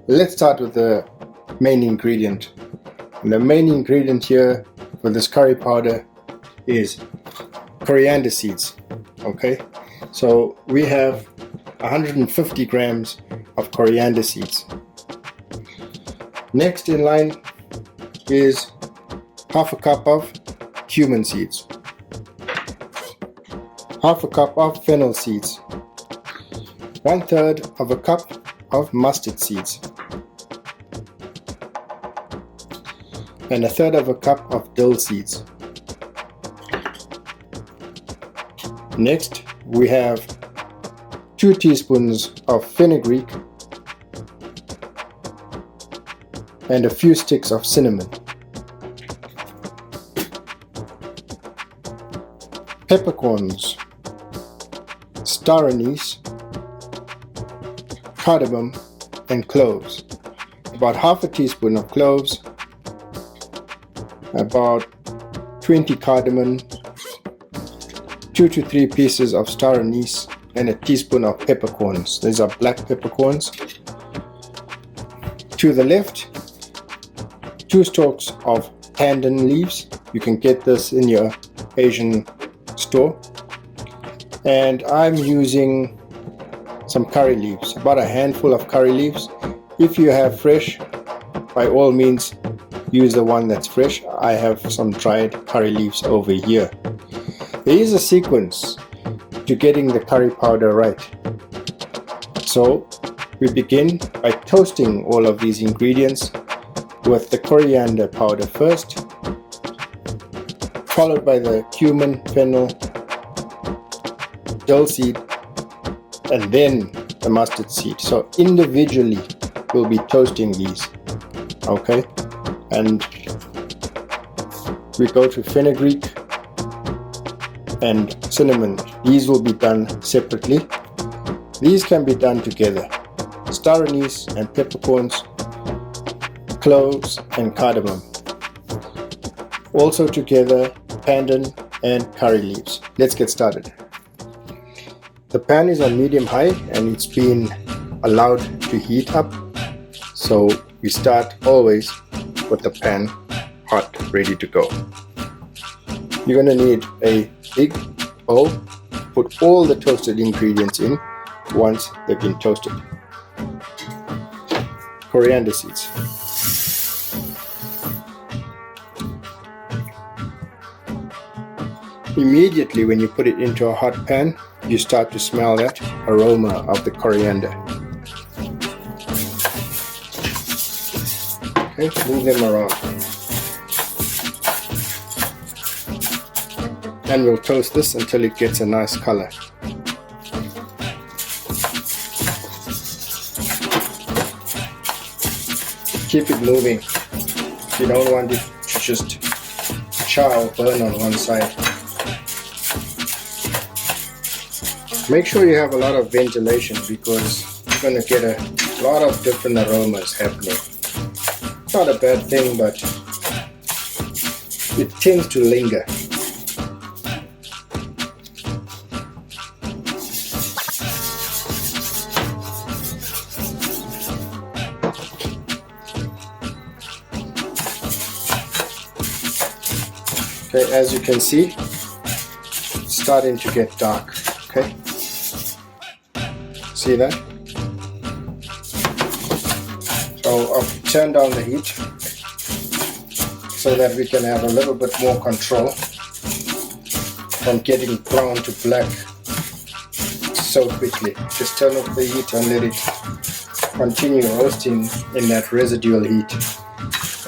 Let's start with the main ingredient. And the main ingredient here for this curry powder is coriander seeds. Okay, so we have 150 grams of coriander seeds. Next in line is half a cup of cumin seeds, half a cup of fennel seeds, 1/3 of a cup of mustard seeds, and 1/3 of a cup of dill seeds. Next, we have 2 teaspoons of fenugreek and a few sticks of cinnamon. Peppercorns, star anise, cardamom, and cloves. About half a teaspoon of cloves, about 20 cardamom, 2 to 3 pieces of star anise, and a teaspoon of peppercorns. These are black peppercorns. To the left, 2 stalks of pandan leaves. You can get this in your Asian store. And I'm using some curry leaves, about a handful of curry leaves. If you have fresh, by all means use the one that's fresh. I have some dried curry leaves over here. There is a sequence to getting the curry powder right. So we begin by toasting all of these ingredients with the coriander powder first, followed by the cumin, fennel, dill seed, and then the mustard seed. So individually we'll be toasting these. Okay, and we go to fenugreek and cinnamon. These will be done separately. These can be done together. Star anise and peppercorns, cloves and cardamom. Also together, pandan and curry leaves. Let's get started. The pan is on medium high and it's been allowed to heat up. So we start always with the pan hot, ready to go. You're going to need a big bowl. Put all the toasted ingredients in once they've been toasted. Coriander seeds. Immediately when you put it into a hot pan, you start to smell that aroma of the coriander. Okay, move them around. And we'll toast this until it gets a nice color. Keep it moving. You don't want it to just char or burn on one side. Make sure you have a lot of ventilation because you're going to get a lot of different aromas happening. It's not a bad thing, but it tends to linger. Okay, as you can see, it's starting to get dark. Okay, see that? So I'll turn down the heat so that we can have a little bit more control from getting brown to black so quickly. Just turn off the heat and let it continue roasting in that residual heat,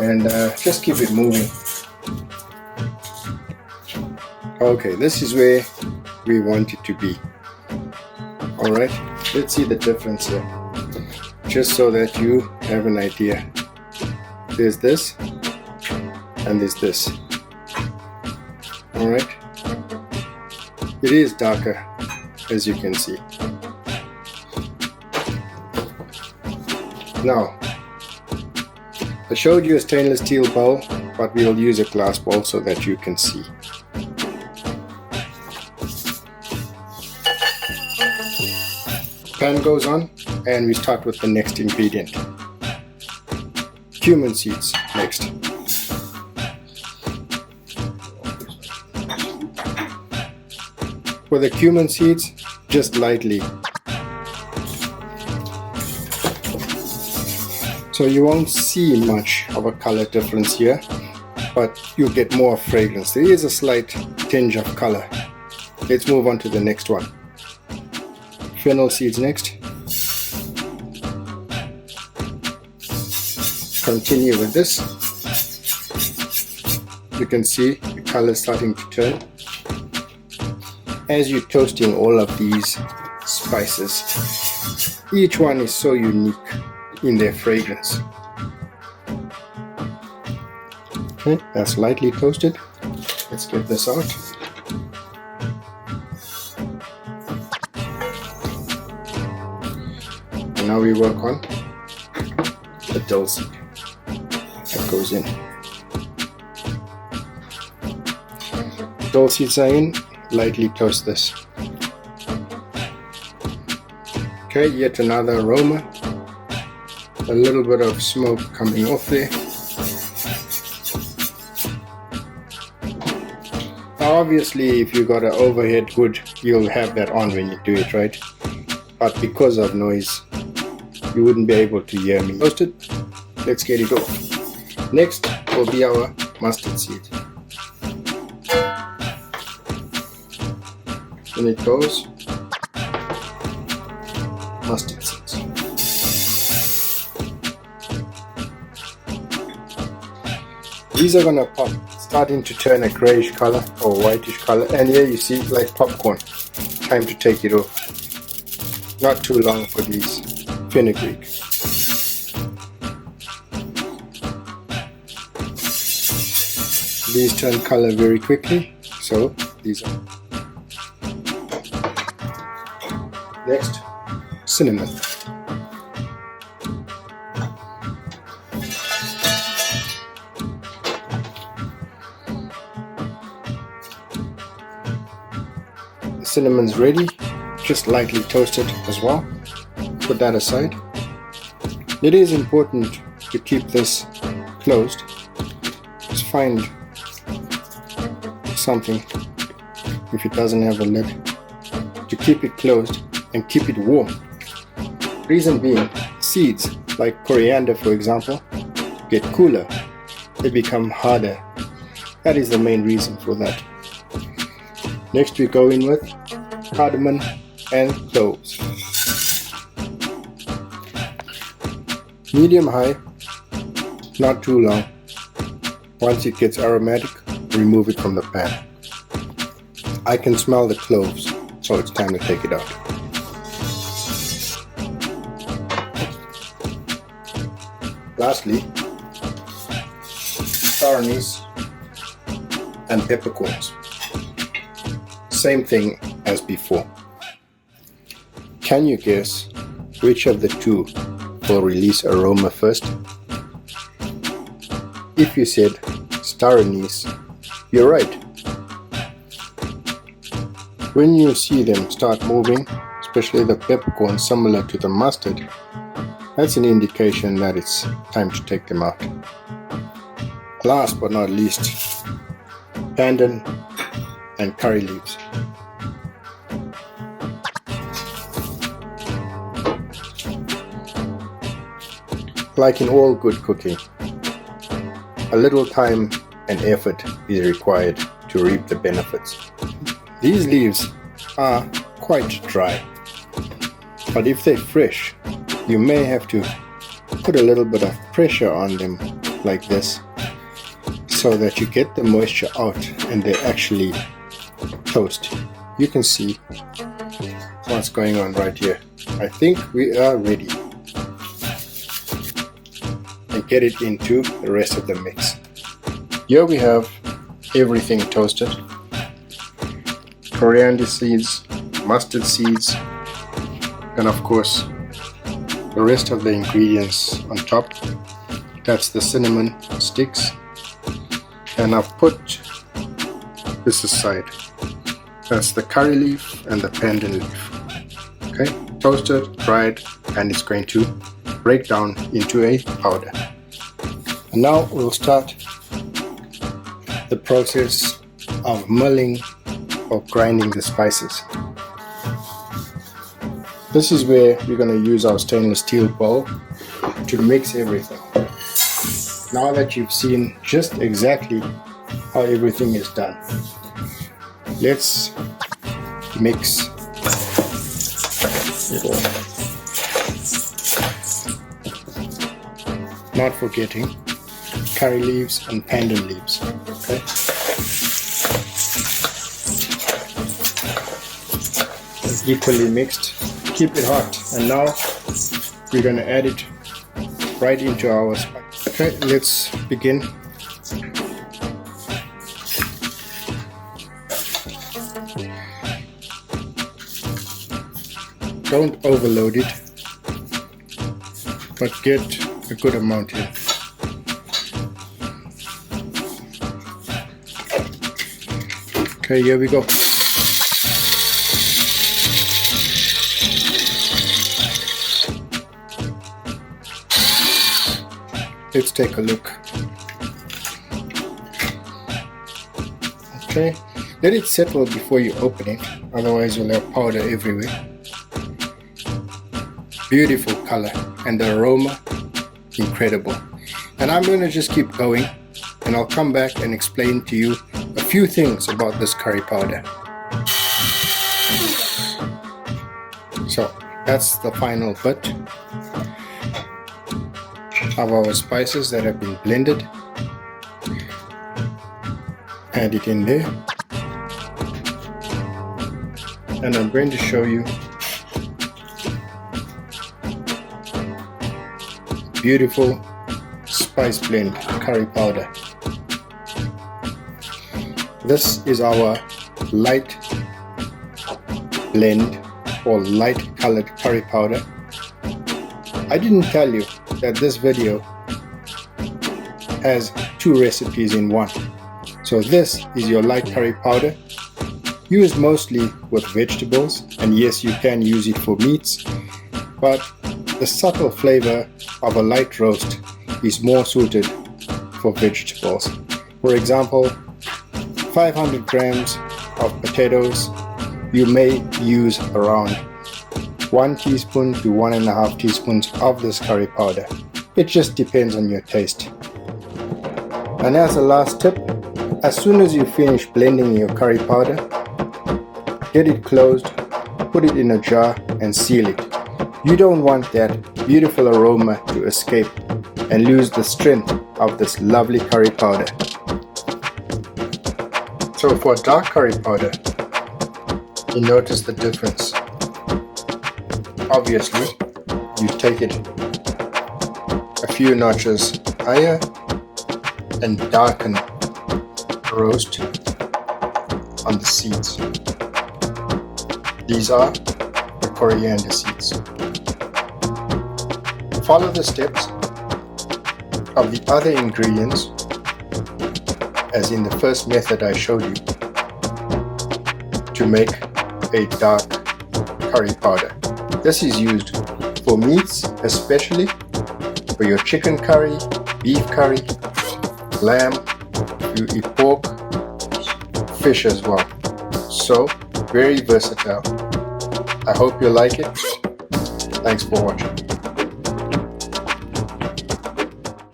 and just keep it moving. Okay, this is where we want it to be. Alright, let's see the difference here, just so that you have an idea. There's this and there's this. Alright, it is darker, as you can see. Now, I showed you a stainless steel bowl, but we'll use a glass bowl so that you can see. Pan goes on and we start with the next ingredient. Cumin seeds next. For the cumin seeds, just lightly. So you won't see much of a color difference here, but you get more fragrance. There is a slight tinge of color. Let's move on to the next one. Fennel seeds next. Continue with this. You can see the color starting to turn. As you're toasting all of these spices, each one is so unique in their fragrance. Okay, that's lightly toasted. Let's get this out. And now we work on the dill seed that goes in. Dill seeds are in. Lightly toast this. Okay, yet another aroma. A little bit of smoke coming off there. Now obviously if you got an overhead hood, you'll have that on when you do it, right? But because of noise, you wouldn't be able to hear me. Toast it. Let's get it off. Next will be our mustard seed. In it goes mustard seeds. These are gonna pop, starting to turn a grayish color or whitish color, and here you see like popcorn. Time to take it off. Not too long for these fenugreek. These turn color very quickly, so these are. Next, cinnamon. The cinnamon's ready, just lightly toasted as well. Put that aside. It is important to keep this closed. Just find something, if it doesn't have a lid, to keep it closed and keep it warm. Reason being, seeds like coriander for example get cooler, they become harder. That is the main reason for that. Next we go in with cardamom and cloves. Medium high, not too long. Once it gets aromatic, remove it from the pan. I can smell the cloves, so it's time to take it out. Lastly, star anise and peppercorns. Same thing as before. Can you guess which of the two will release aroma first? If you said star anise, you're right. When you see them start moving, especially the peppercorn similar to the mustard, that's an indication that it's time to take them out. Last but not least, pandan and curry leaves. Like in all good cooking, a little time and effort is required to reap the benefits. These leaves are quite dry, but if they're fresh, you may have to put a little bit of pressure on them like this so that you get the moisture out and they actually toast. You can see what's going on right here. I think we are ready. And get it into the rest of the mix. Here we have everything toasted. Coriander seeds, mustard seeds, and of course the rest of the ingredients on top. That's the cinnamon sticks, and I've put this aside. That's the curry leaf and the pandan leaf. Okay, toasted, dried, and it's going to break down into a powder. And now we'll start the process of milling or grinding the spices. This is where we're going to use our stainless steel bowl to mix everything. Now that you've seen just exactly how everything is done, let's mix it all. Not forgetting curry leaves and pandan leaves. Okay. It's equally mixed. Keep it hot. And now we're going to add it right into our spice. Okay, let's begin. Don't overload it, but get a good amount here. Okay, here we go. Let's take a look. Okay, let it settle before you open it, otherwise you'll have powder everywhere. Beautiful color, and the aroma incredible. And I'm going to just keep going, and I'll come back and explain to you a few things about this curry powder. So that's the final bit of our spices that have been blended. Add it in there, and I'm going to show you beautiful spice blend curry powder. This is our light blend or light colored curry powder. I didn't tell you that this video has 2 recipes in one. So this is your light curry powder, used mostly with vegetables, and yes, you can use it for meats, but the subtle flavor of a light roast is more suited for vegetables. For example, 500 grams of potatoes, you may use around 1 teaspoon to 1.5 teaspoons of this curry powder. It just depends on your taste. And as a last tip, as soon as you finish blending your curry powder, get it closed, put it in a jar and seal it. You don't want that beautiful aroma to escape and lose the strength of this lovely curry powder. So for dark curry powder, you notice the difference. Obviously, you take it a few notches higher and darken the roast on the seeds. These are the coriander seeds. Follow the steps of the other ingredients as in the first method I showed you to make a dark curry powder. This is used for meats, especially for your chicken curry, beef curry, lamb, you eat pork, fish as well. So very versatile. I hope you like it. Thanks for watching.